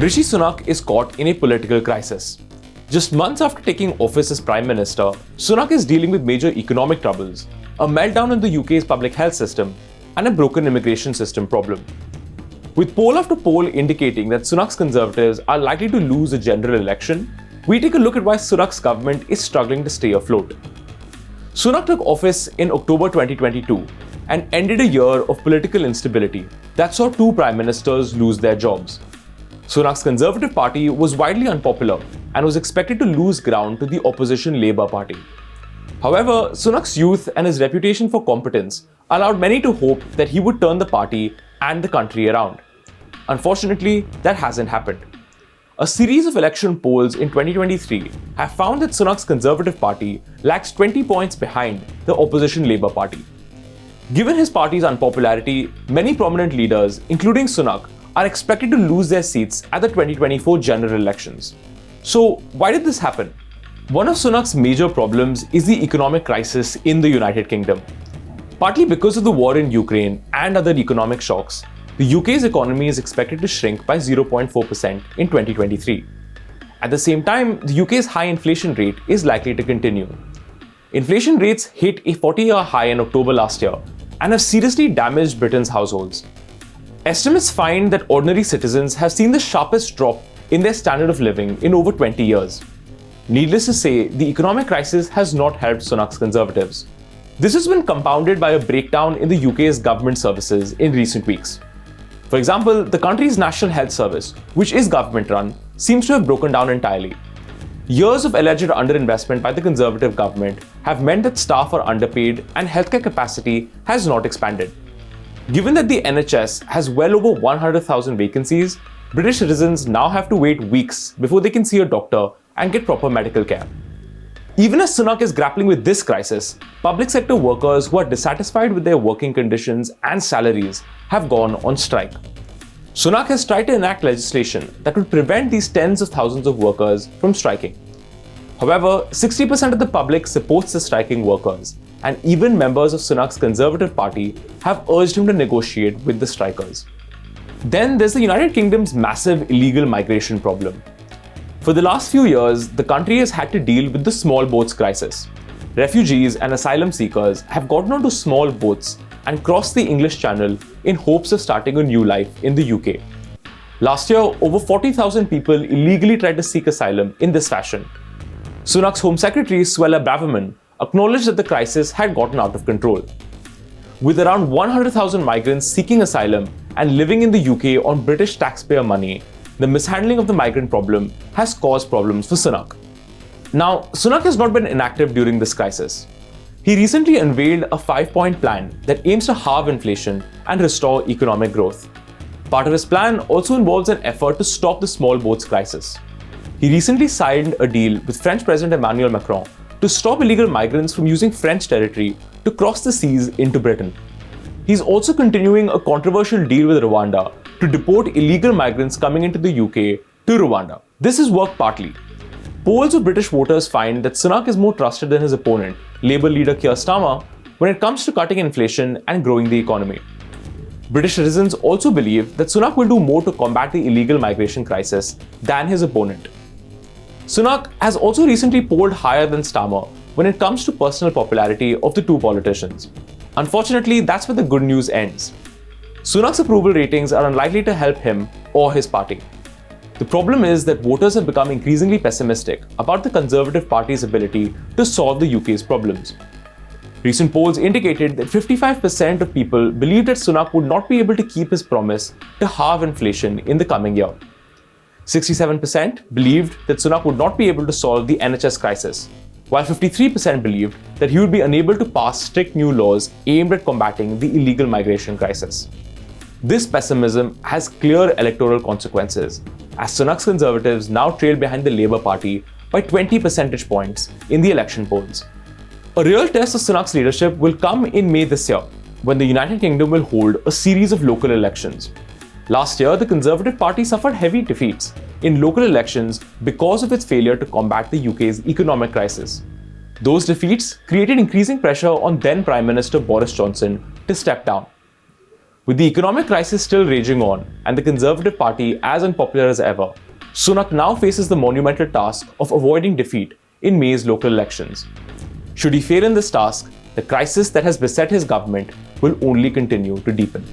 Rishi Sunak is caught in a political crisis. Just months after taking office as Prime Minister, Sunak is dealing with major economic troubles, a meltdown in the UK's public health system, and a broken immigration system problem. With poll after poll indicating that Sunak's Conservatives are likely to lose the general election, we take a look at why Sunak's government is struggling to stay afloat. Sunak took office in October 2022 and ended a year of political instability that saw two prime ministers lose their jobs. Sunak's Conservative Party was widely unpopular and was expected to lose ground to the opposition Labour Party. However, Sunak's youth and his reputation for competence allowed many to hope that he would turn the party and the country around. Unfortunately, that hasn't happened. A series of election polls in 2023 have found that Sunak's Conservative Party lags 20 points behind the opposition Labour Party. Given his party's unpopularity, many prominent leaders, including Sunak, are expected to lose their seats at the 2024 general elections. So, why did this happen? One of Sunak's major problems is the economic crisis in the United Kingdom. Partly because of the war in Ukraine and other economic shocks, the UK's economy is expected to shrink by 0.4% in 2023. At the same time, the UK's high inflation rate is likely to continue. Inflation rates hit a 40-year high in October last year and have seriously damaged Britain's households. Estimates find that ordinary citizens have seen the sharpest drop in their standard of living in over 20 years. Needless to say, the economic crisis has not helped Sunak's Conservatives. This has been compounded by a breakdown in the UK's government services in recent weeks. For example, the country's National Health Service, which is government-run, seems to have broken down entirely. Years of alleged underinvestment by the Conservative government have meant that staff are underpaid and healthcare capacity has not expanded. Given that the NHS has well over 100,000 vacancies, British citizens now have to wait weeks before they can see a doctor and get proper medical care. Even as Sunak is grappling with this crisis, public sector workers who are dissatisfied with their working conditions and salaries have gone on strike. Sunak has tried to enact legislation that would prevent these tens of thousands of workers from striking. However, 60% of the public supports the striking workers, and even members of Sunak's Conservative Party have urged him to negotiate with the strikers. Then there's the United Kingdom's massive illegal migration problem. For the last few years, the country has had to deal with the small boats crisis. Refugees and asylum seekers have gotten onto small boats and crossed the English Channel in hopes of starting a new life in the UK. Last year, over 40,000 people illegally tried to seek asylum in this fashion. Sunak's Home Secretary, Suella Braverman, acknowledged that the crisis had gotten out of control. With around 100,000 migrants seeking asylum and living in the UK on British taxpayer money, the mishandling of the migrant problem has caused problems for Sunak. Now, Sunak has not been inactive during this crisis. He recently unveiled a 5-point plan that aims to halve inflation and restore economic growth. Part of his plan also involves an effort to stop the small boats crisis. He recently signed a deal with French President Emmanuel Macron to stop illegal migrants from using French territory to cross the seas into Britain. He's also continuing a controversial deal with Rwanda to deport illegal migrants coming into the UK to Rwanda. This has worked partly. Polls of British voters find that Sunak is more trusted than his opponent, Labour leader Keir Starmer, when it comes to cutting inflation and growing the economy. British citizens also believe that Sunak will do more to combat the illegal migration crisis than his opponent. Sunak has also recently polled higher than Starmer when it comes to personal popularity of the two politicians. Unfortunately, that's where the good news ends. Sunak's approval ratings are unlikely to help him or his party. The problem is that voters have become increasingly pessimistic about the Conservative Party's ability to solve the UK's problems. Recent polls indicated that 55% of people believe that Sunak would not be able to keep his promise to halve inflation in the coming year. 67% believed that Sunak would not be able to solve the NHS crisis, while 53% believed that he would be unable to pass strict new laws aimed at combating the illegal migration crisis. This pessimism has clear electoral consequences, as Sunak's Conservatives now trail behind the Labour Party by 20 percentage points in the election polls. A real test of Sunak's leadership will come in May this year, when the United Kingdom will hold a series of local elections. Last year, the Conservative Party suffered heavy defeats in local elections because of its failure to combat the UK's economic crisis. Those defeats created increasing pressure on then Prime Minister Boris Johnson to step down. With the economic crisis still raging on and the Conservative Party as unpopular as ever, Sunak now faces the monumental task of avoiding defeat in May's local elections. Should he fail in this task, the crisis that has beset his government will only continue to deepen.